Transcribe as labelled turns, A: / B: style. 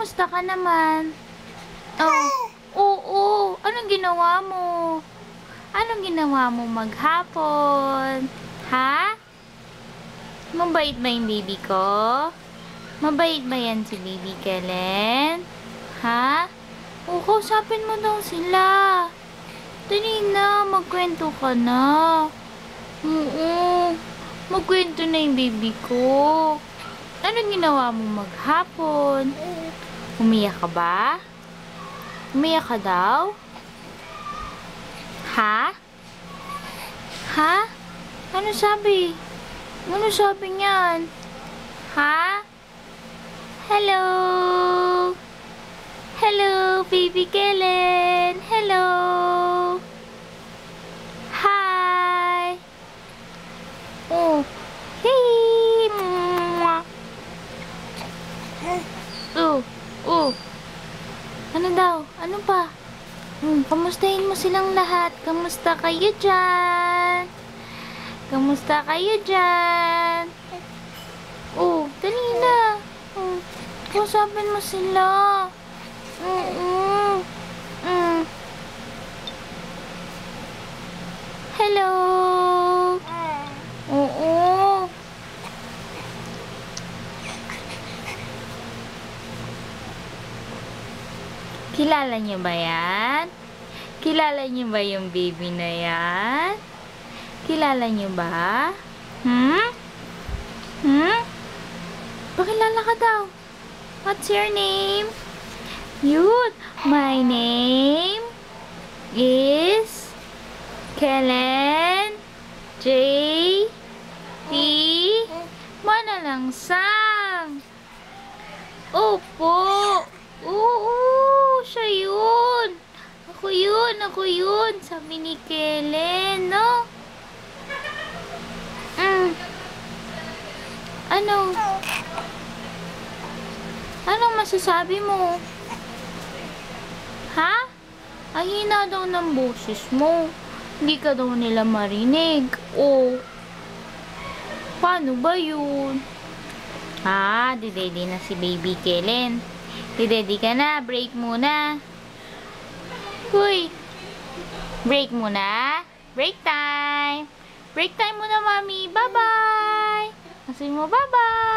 A: kamusta ka naman? Oh, oo. Anong ginawa mo? Anong ginawa mo maghapon? Ha? Mabait ba yung baby ko? Mabait ba yan si baby Kellen? Ha? O, kausapin mo daw sila. Dali na, magkwento ka na. Oo, magkwento na yung baby ko. Anong ginawa mo maghapon? Umiyak ka ba? Umiyak ka daw? Ha? Ha? Ano sabi? Ano sabi niyan? Ha? Hello? Hello, baby Kellen. Hello? Hi. Oh. Hey. Mwah. Oh. Ano daw? Ano pa? Kamustahin mo silang lahat. Kamusta kayo dyan? Kamusta kayo dyan? Oh, dali na. Kausapin mo sila. Hello. Oo. Kilala niyo ba yan? Kilala niyo ba yung baby na yan? Kilala niyo ba? Pakilala ka daw. What's your name? Yun. My name is Kellen J. T. Manalangsang. Opo. Oo, siya yun. Ako yun. Sabi ni Kellen, no? Ano? Anong masasabi mo? Ha? Ang hina daw ng boses mo. Hindi ka daw nila marinig. O, paano ba yun? Didedy na si baby Kellen. Didedy ka na. Break muna. Uy. Break muna. Break time. Break time muna, mami. Bye-bye. Kasi mo, bye-bye.